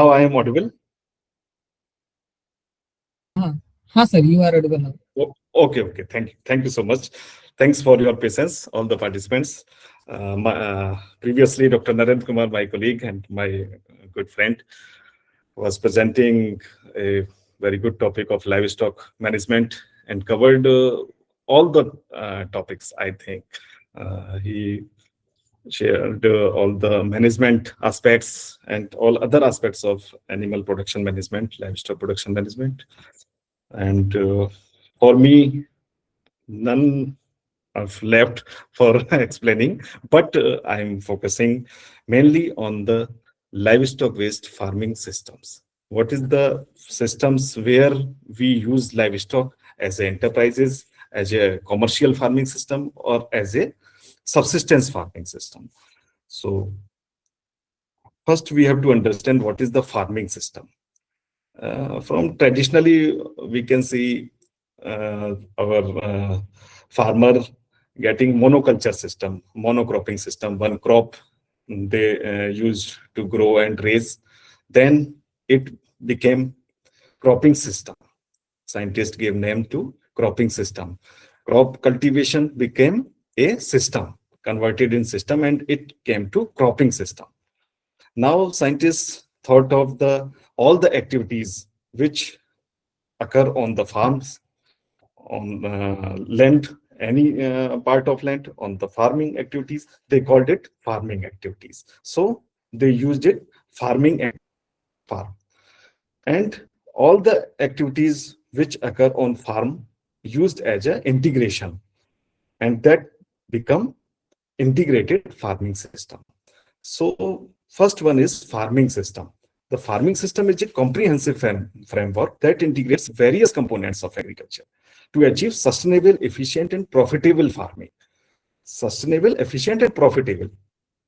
How I am audible? हाँ sir, you are audible now. Okay, okay. Thank you so much. Thanks for your patience, all the participants. Previously, Dr. Narendra Kumar, my colleague and my good friend, was presenting a very good topic of livestock management and covered all the topics, I think. He shared all the management aspects and all other aspects of animal production management, livestock production management. And for me, none of left for explaining, but I'm focusing mainly on the livestock-based farming systems. What is the systems where we use livestock as a enterprises, as a commercial farming system, or as a subsistence farming system? So first we have to understand what is the farming system. From traditionally, we can see our farmer getting monoculture system, monocropping system, one crop they used to grow and raise. Then it became cropping system. Scientists gave name to cropping system. Crop cultivation became a system, converted in system, and it came to cropping system. Now scientists thought of the all the activities which occur on the farms, on land, any part of land, on the farming activities. They called it farming activities. So they used it farming and farm. And all the activities which occur on farm used as an integration, and that become integrated farming system. So first one is farming system. The farming system is a comprehensive framework that integrates various components of agriculture to achieve sustainable, efficient, and profitable farming. Sustainable, efficient, and profitable.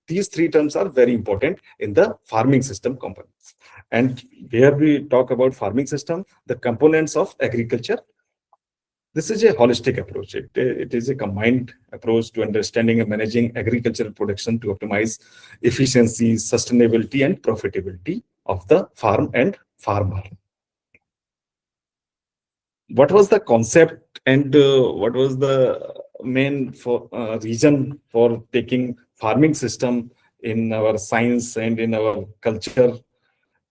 These three terms are very important in the farming system components. And where we talk about farming system, the components of agriculture, this is a holistic approach. It is a combined approach to understanding and managing agricultural production to optimize efficiency, sustainability, and profitability of the farm and farmer. What was the concept and what was the main reason for taking farming system in our science and in our culture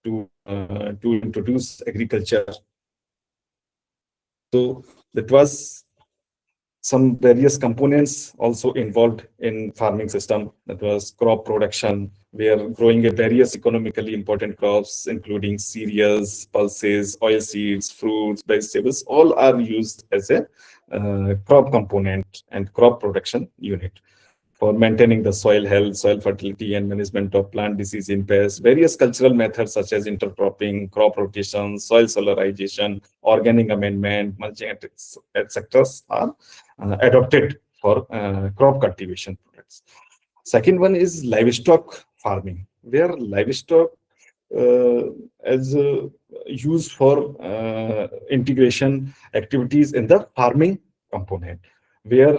to introduce agriculture? So that was some various components also involved in farming system. That was crop production. We are growing a various economically important crops, including cereals, pulses, oilseeds, fruits, vegetables. All are used as a crop component and crop production unit for maintaining the soil health, soil fertility, and management of plant disease and pests. Various cultural methods such as intercropping, crop rotation, soil solarization, organic amendment, mulching, etc. are adopted for crop cultivation products. Second one is livestock farming, where livestock as used for integration activities in the farming component, where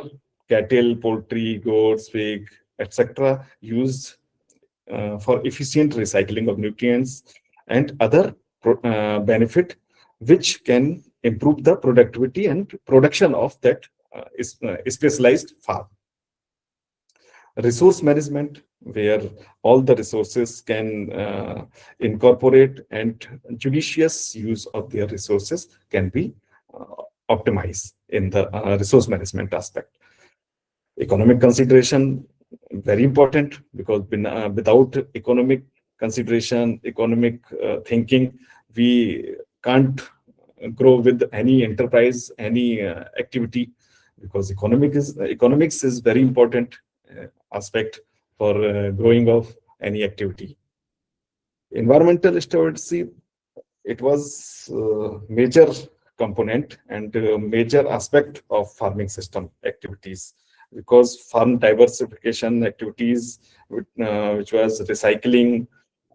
cattle, poultry, goats, pig, etc. used for efficient recycling of nutrients and other benefit which can improve the productivity and production of that specialized farm. Resource management, where all the resources can incorporate and judicious use of their resources can be optimized in the resource management aspect. Economic consideration, very important, because without economic consideration, economic thinking, we can't grow with any enterprise, any activity, because economics is very important aspect for growing of any activity. Environmental stewardship, it was major component and major aspect of farming system activities, because farm diversification activities, which was recycling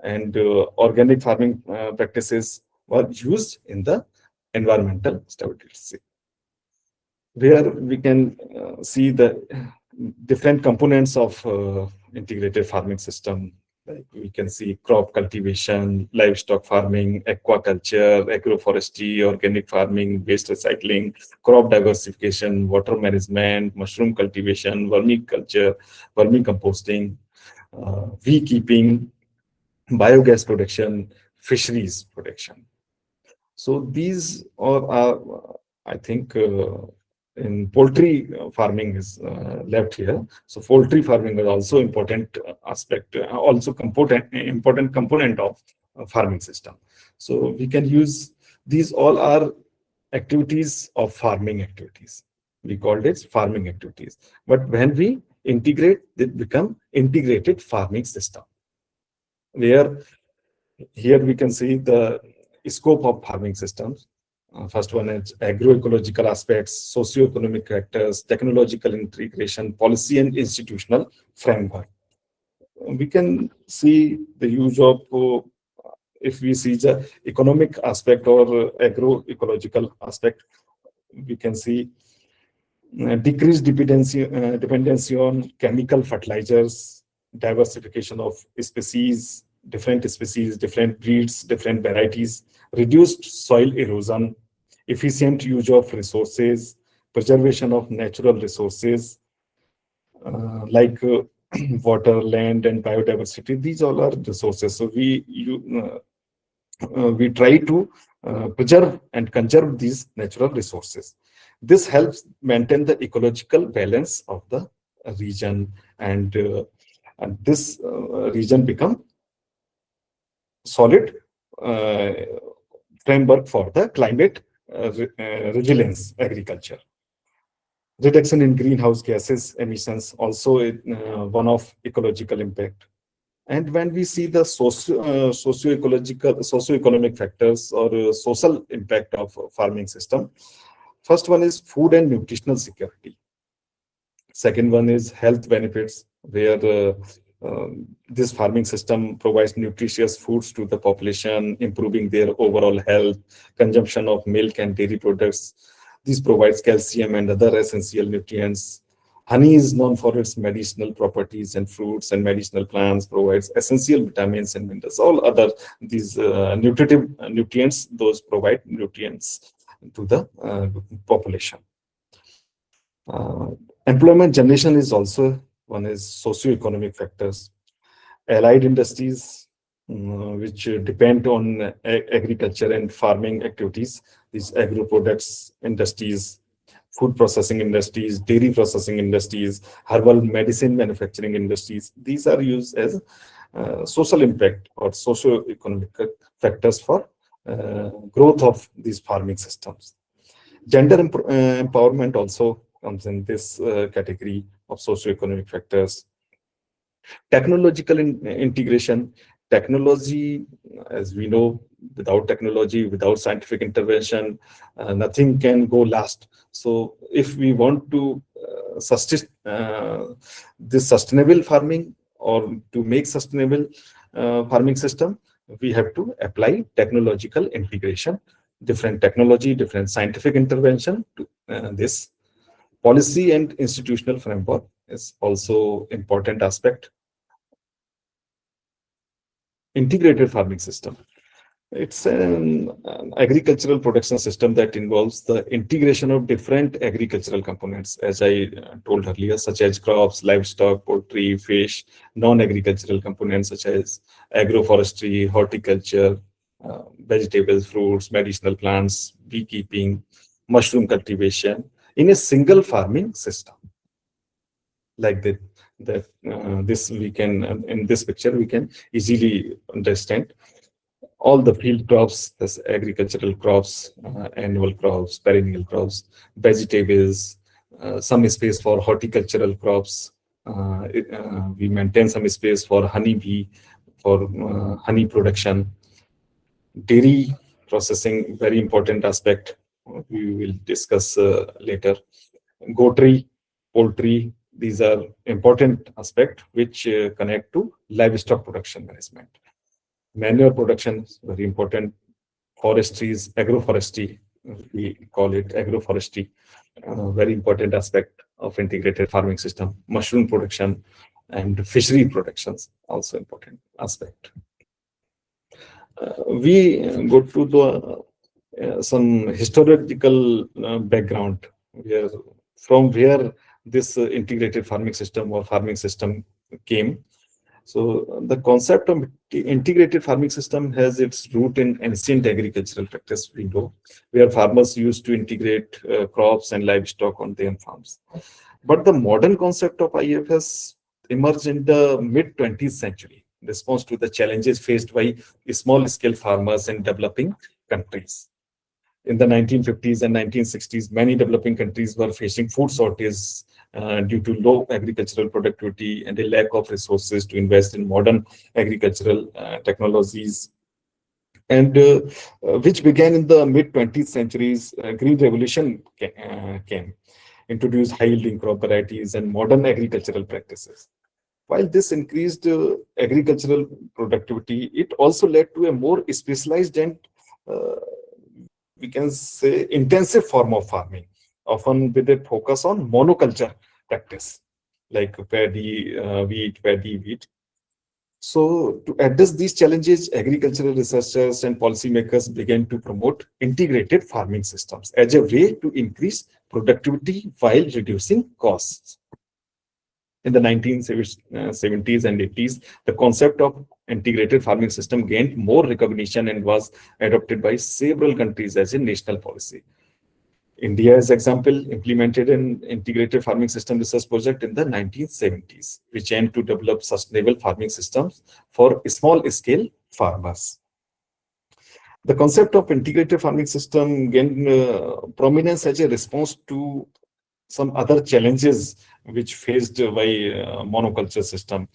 and organic farming practices, were used in the environmental stewardship, where we can see the different components of integrated farming system, Like we can see crop cultivation, livestock farming, aquaculture, agroforestry, organic farming, waste recycling, crop diversification, water management, mushroom cultivation, vermiculture, vermicomposting, beekeeping, biogas production, fisheries production. So these are I think, in poultry farming is left here. So poultry farming is also important aspect, also important component of farming system. So we can use these all are activities of farming activities. We called it farming activities. But when we integrate, they become integrated farming system, where here we can see the scope of farming systems. First one is agroecological aspects, socio-economic factors, technological integration, policy and institutional framework. We can see the use of, if we see the economic aspect or agroecological aspect, we can see decreased dependency on chemical fertilizers, diversification of species, different breeds, different varieties, reduced soil erosion, efficient use of resources, preservation of natural resources, like water, land, and biodiversity. These all are resources. So we try to preserve and conserve these natural resources. This helps maintain the ecological balance of the region, and this region become solid framework for the climate resilience agriculture. Reduction in greenhouse gases emissions also one of ecological impact. And when we see the socio-economic factors or social impact of farming system, first one is food and nutritional security. Second one is health benefits, where this farming system provides nutritious foods to the population, improving their overall health, consumption of milk and dairy products. This provides calcium and other essential nutrients. Honey is known for its medicinal properties, and fruits and medicinal plants provides essential vitamins and minerals. All other these nutritive nutrients, those provide nutrients to the population. Employment generation is also one is socio-economic factors. Allied industries, which depend on agriculture and farming activities, these agro products industries, food processing industries, dairy processing industries, herbal medicine manufacturing industries. These are used as social impact or socio-economic factors for growth of these farming systems. Gender empowerment also comes in this category of socio-economic factors. Technological integration. Technology, as we know, without technology, without scientific intervention, nothing can go last. So if we want to sustain this sustainable farming, or to make sustainable farming system, we have to apply technological integration, different technology, different scientific intervention to this. Policy and institutional framework is also important aspect. Integrated farming system. It's an agricultural production system that involves the integration of different agricultural components, as I told earlier, such as crops, livestock, poultry, fish, non-agricultural components such as agroforestry, horticulture, vegetables, fruits, medicinal plants, beekeeping, mushroom cultivation in a single farming system. Like this we can, in this picture, we can easily understand all the field crops, this agricultural crops, annual crops, perennial crops, vegetables, some space for horticultural crops. We maintain some space for honeybee, for honey production. Dairy processing, very important aspect, we will discuss later. Goatry, poultry, these are important aspects which connect to livestock production management. Manure production is very important. Forestry is agroforestry, we call it agroforestry, very important aspect of integrated farming system. Mushroom production, and fishery productions, also important aspect. We go to the some historical background where from where this integrated farming system or farming system came. So the concept of integrated farming system has its root in ancient agricultural practice, we know, where farmers used to integrate crops and livestock on their farms. But the modern concept of IFS emerged in the mid 20th century in response to the challenges faced by small-scale farmers in developing countries. In the 1950s and 1960s, many developing countries were facing food shortages due to low agricultural productivity and a lack of resources to invest in modern agricultural technologies. And which began in the mid 20th centuries, Green Revolution came, introduced high-yielding crop varieties and modern agricultural practices. While this increased agricultural productivity, it also led to a more specialized and uh, we can say intensive form of farming, often with a focus on monoculture practice, like paddy, wheat. So to address these challenges, agricultural researchers and policymakers began to promote integrated farming systems as a way to increase productivity while reducing costs. In the 1970s and 80s, the concept of integrated farming system gained more recognition and was adopted by several countries as a national policy. India, as example, implemented an integrated farming system research project in the 1970s, which aimed to develop sustainable farming systems for small-scale farmers. The concept of integrated farming system gained prominence as a response to some other challenges which faced by monoculture system.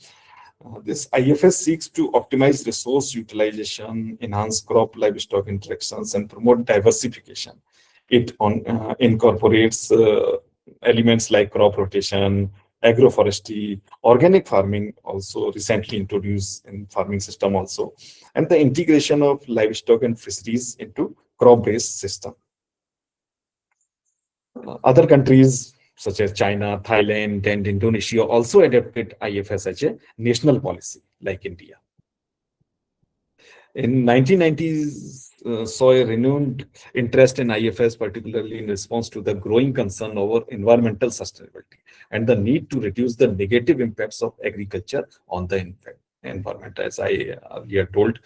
This IFS seeks to optimize resource utilization, enhance crop livestock interactions, and promote diversification. It incorporates elements like crop rotation, agroforestry, organic farming, also recently introduced in farming system also, and the integration of livestock and fisheries into crop-based system. Other countries such as China, Thailand, and Indonesia also adopted IFS as a national policy, like India. In 1990s, saw a renewed interest in IFS, particularly in response to the growing concern over environmental sustainability and the need to reduce the negative impacts of agriculture on the environment. As I earlier told,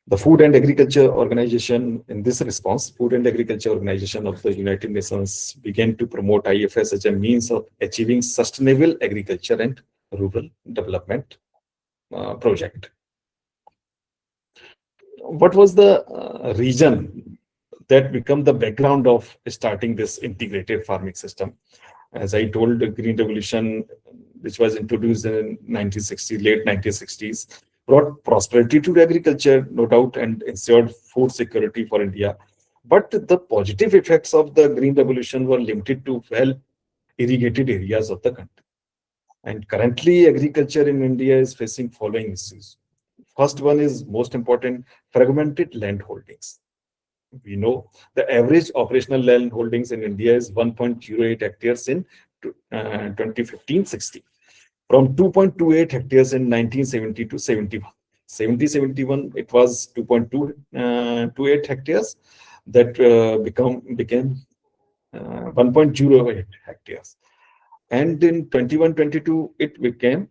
the Food and Agriculture Organization, in this response, Food and Agriculture Organization of the United Nations began to promote IFS as a means of achieving sustainable agriculture and rural development project. What was the reason that became the background of starting this integrated farming system? As I told, the Green Revolution, which was introduced in 1960s, late 1960s, brought prosperity to agriculture, no doubt, and ensured food security for India. But the positive effects of the Green Revolution were limited to well-irrigated areas of the country. And currently, agriculture in India is facing following issues. First one is most important, fragmented land holdings. We know the average operational land holdings in India is 1.08 hectares in 2015-16, from 2.28 hectares in 1970 to 71. 70-71, it was 2.28 hectares that became 1.08 hectares. And in 21-22, it became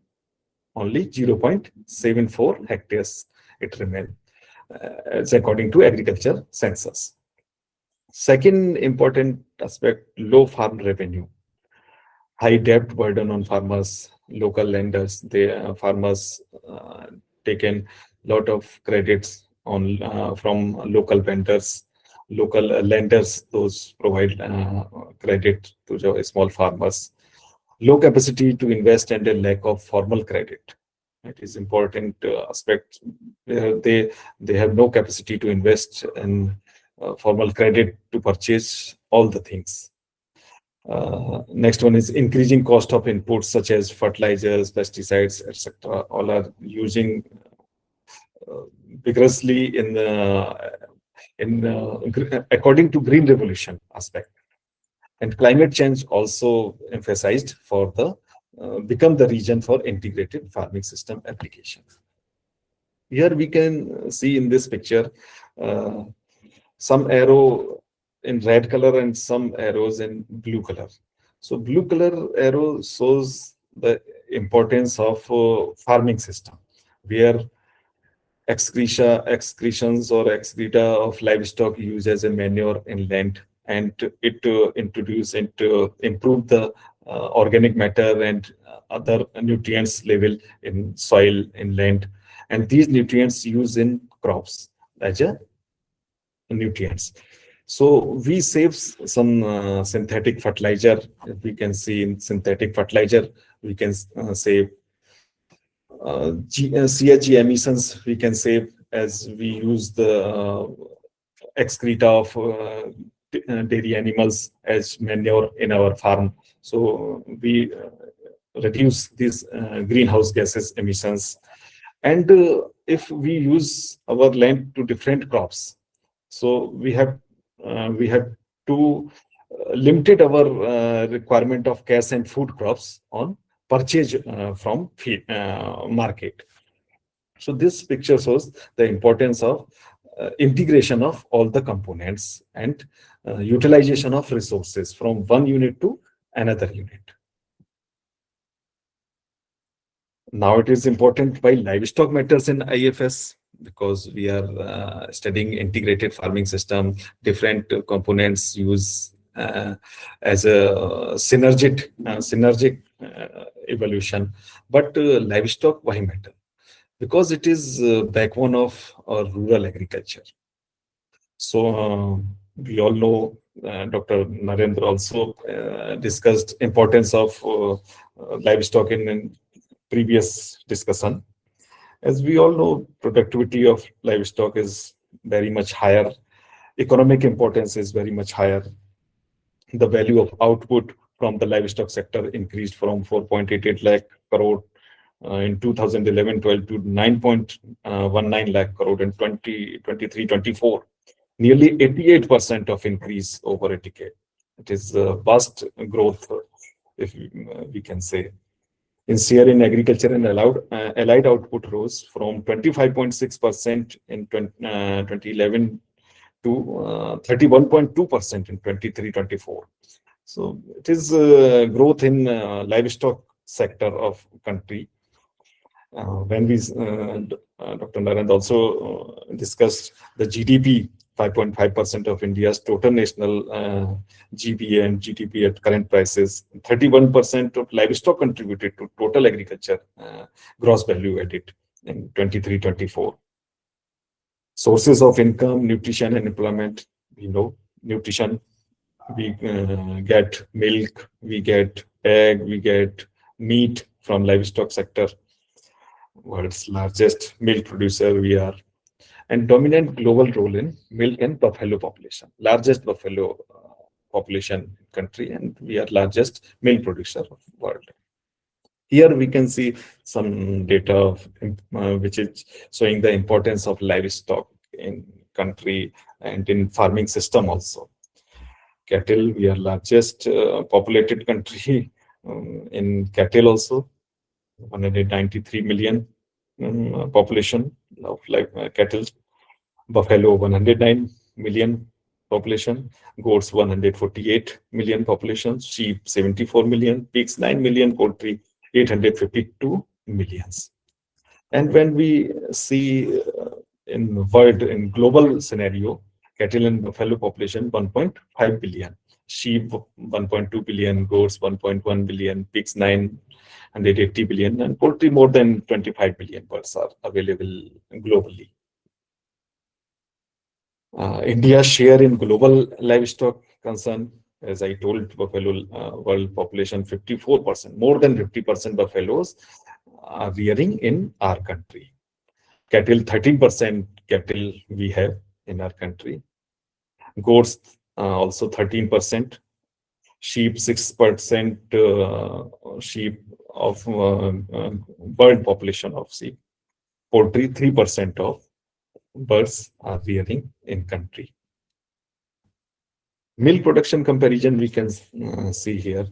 only 0.74 hectares. It remained, as according to agriculture census. Second important aspect, low farm revenue. High debt burden on farmers, local lenders. Farmers taken lot of credits on from local vendors, local lenders. Those provide credit to the small farmers. Low capacity to invest and a lack of formal credit. It is important aspect. They have no capacity to invest in formal credit to purchase all the things. Next one is increasing cost of inputs such as fertilizers, pesticides, etc. All are using vigorously according to Green Revolution aspect. And climate change also emphasized for the become the region for integrated farming system application. Here we can see in this picture uh, some arrow in red color and some arrows in blue color. So blue color arrow shows the importance of farming system, where excretions or excreta of livestock used as a manure in land, and it introduce and to improve the organic matter and other nutrients level in soil, in land, and these nutrients used in crops as a nutrients. So we save some synthetic fertilizer. We can see in synthetic fertilizer, we can save CHG emissions. We can save as we use the excreta of dairy animals as manure in our farm. So we reduce these greenhouse gases emissions. And if we use our land to different crops, so we have to limited our requirement of cash and food crops on purchase from market. So this picture shows the importance of integration of all the components and utilization of resources from one unit to another unit. Now it is important why livestock matters in IFS, because we are studying integrated farming system, different components use as a synergic evolution. But livestock, why matter? Because it is backbone of rural agriculture. So we all know Dr. Narendra also discussed importance of livestock in previous discussion. As we all know, productivity of livestock is very much higher. Economic importance is very much higher. The value of output from the livestock sector increased from 4.88 lakh crore in 2011-12 to 9.19 lakh crore in 2023-24. Nearly 88% of increase over a decade. It is a vast growth, if we can say. In share in agriculture and allied output rose from 25.6% in 2011 to 31.2% in 23-24. So it is growth in livestock sector of country. When we, Dr. Narend also discussed the GDP, 5.5% of India's total national GVA and GDP at current prices. 31% of livestock contributed to total agriculture gross value added in 23-24. Sources of income, nutrition and employment. We know nutrition, we get milk, we get egg, we get meat from livestock sector. World's largest milk producer we are, and dominant global role in milk and buffalo population. Largest buffalo population country, and we are largest milk producer of world. Here we can see some data of, which is showing the importance of livestock in country and in farming system also. Cattle, we are largest populated country in cattle also. 193 million population of cattle. Buffalo 109 million population, goats 148 million population, sheep 74 million, pigs 9 million, poultry 852 millions. And when we see in world, in global scenario, cattle and buffalo population 1.5 billion, sheep 1.2 billion, goats 1.1 billion, pigs 980 billion, and poultry more than 25 billion birds are available globally. India's share in global livestock concern, as I told, buffalo world population 54%, more than 50% buffaloes are rearing in our country. Cattle, 13% cattle we have in our country. Goats also 13%. Sheep 6% sheep of bird population of sheep. Poultry 3% of birds are rearing in country. Milk production comparison we can see here.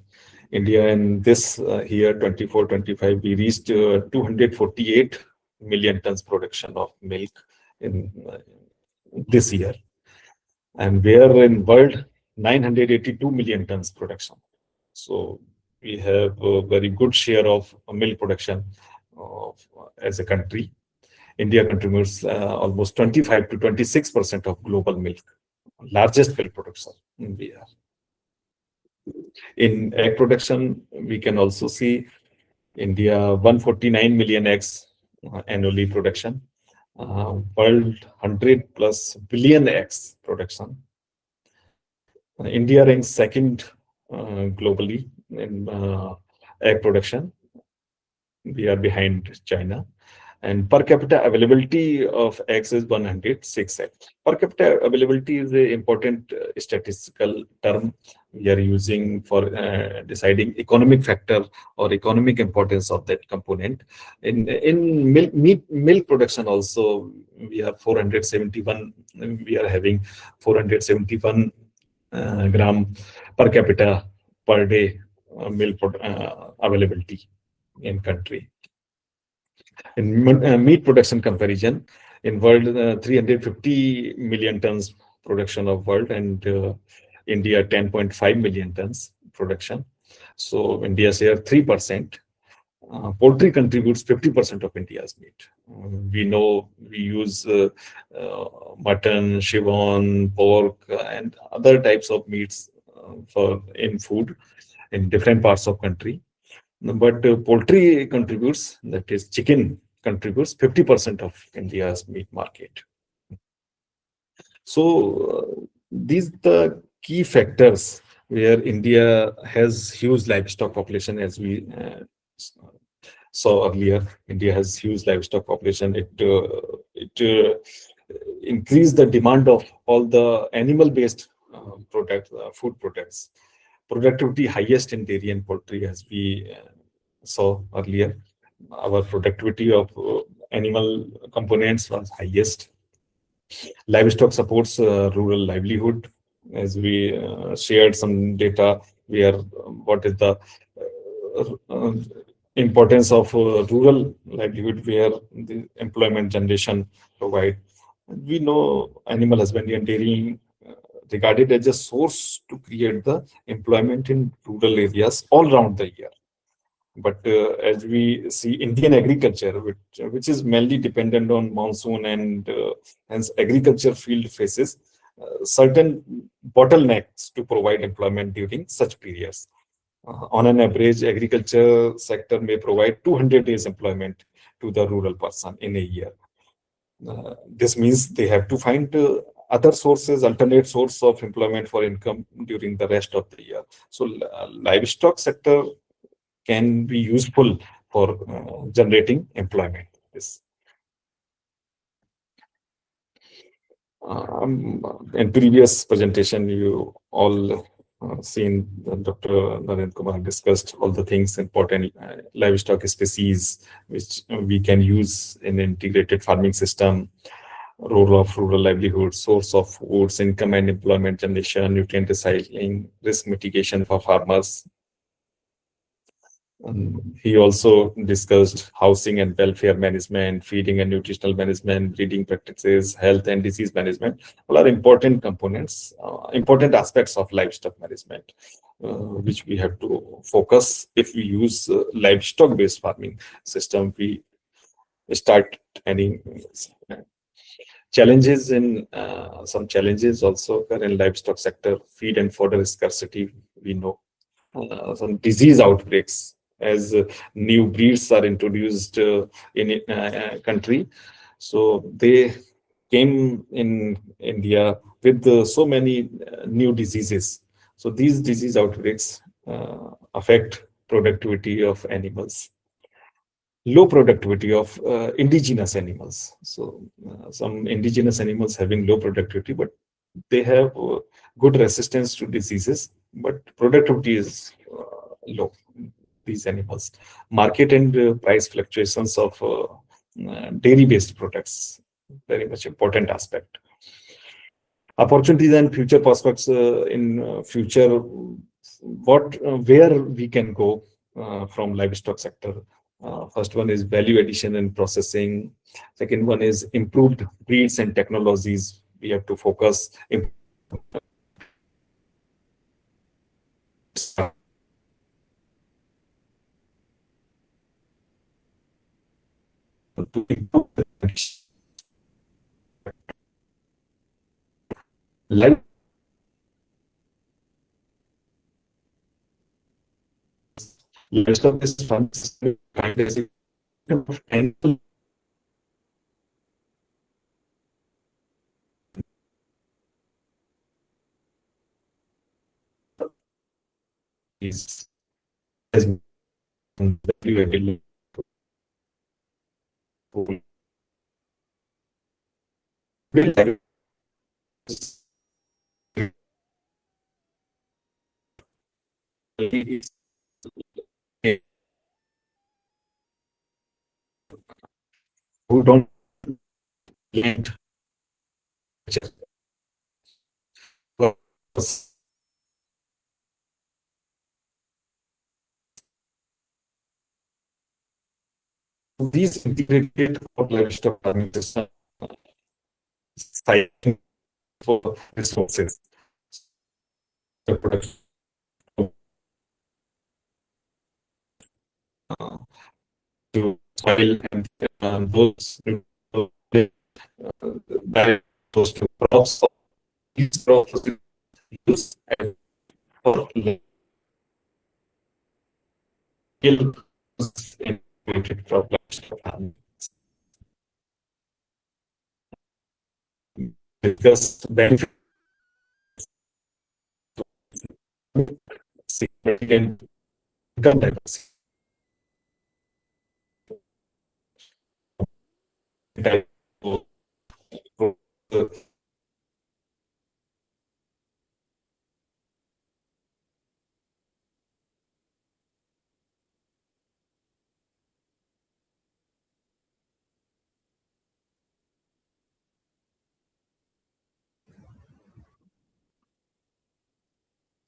India in this year 24-25, we reached 248 million tons production of milk in this year, and where in world 982 million tons production. So we have a very good share of milk production as a country. India contributes almost 25 to 26% of global milk, largest milk producer we are. In egg production, we can also see India 149 million eggs annually production, world 100 plus billion eggs production. India ranks second globally in egg production. We are behind China. And per capita availability of eggs is 106 eggs. Per capita availability is an important statistical term we are using for deciding economic factor or economic importance of that component. In milk production also, we are 471. We are having 471 gram per capita per day milk availability in country. In meat production comparison, in world 350 million tons production of world, and India 10.5 million tons production. So India share 3%. Poultry contributes 50% of India's meat. We know we use mutton, chicken, pork, and other types of meats in food in different parts of country. But poultry contributes, that is chicken contributes 50% of India's meat market. So these are the key factors where India has huge livestock population. As we saw earlier, India has huge livestock population. It increased the demand of all the animal-based products, food products. Productivity highest in dairy and poultry, as we saw earlier. Our productivity of animal components was highest. Livestock supports rural livelihood, as we shared some data where what is the importance of rural livelihood, where the employment generation provide. We know animal husbandry and dairying regarded as a source to create the employment in rural areas all around the year. But as we see Indian agriculture, which is mainly dependent on monsoon, and hence agriculture field faces certain bottlenecks to provide employment during such periods. On an average, agriculture sector may provide 200 days employment to the rural person in a year. This means they have to find other sources, alternate source of employment for income during the rest of the year. So livestock sector can be useful for generating employment. Yes. In previous presentation, you all seen Dr. Narendra Kumar discussed all the things important livestock species which we can use in integrated farming system, role of rural livelihood, source of foods, income and employment generation, nutrient recycling, risk mitigation for farmers. He also discussed housing and welfare management, feeding and nutritional management, breeding practices, health and disease management. All are important components, important aspects of livestock management, which we have to focus. If we use livestock-based farming system, we start any challenges in some challenges also occur in livestock sector. Feed and fodder scarcity, we know. Some disease outbreaks as new breeds are introduced in country. So they came in India with so many new diseases. So these disease outbreaks affect productivity of animals. Low productivity of indigenous animals. So some indigenous animals having low productivity, but they have good resistance to diseases, but productivity is low. These animals. Market and price fluctuations of dairy-based products, very much important aspect. Opportunities and future prospects in future where we can go from livestock sector. First one is value addition and processing. Second one is improved breeds and technologies. We have to focus to improve the life. Livestock is farming system as a of animal is as valuable to build is who don't land these integrated livestock farming system citing for resources the production to soil and those direct those to crops. These crops used for kill integrated crop livestock farming. Discuss benefit significant income diversity.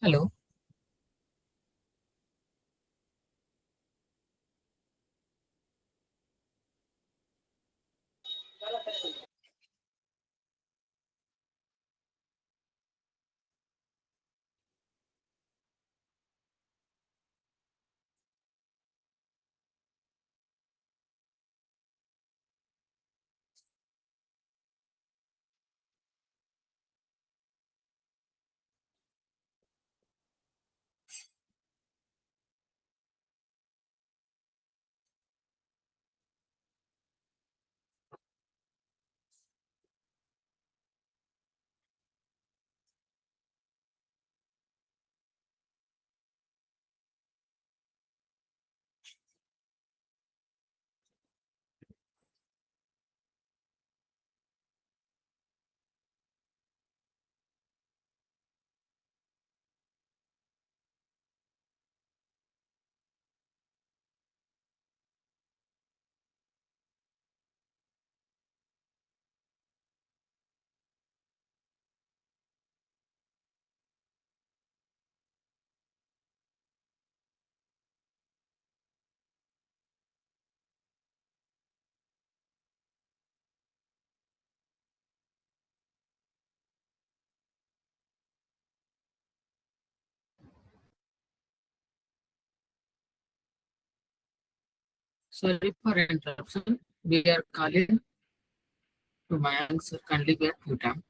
Hello. Sorry for interruption. We are calling to my answer. Kindly wait few time.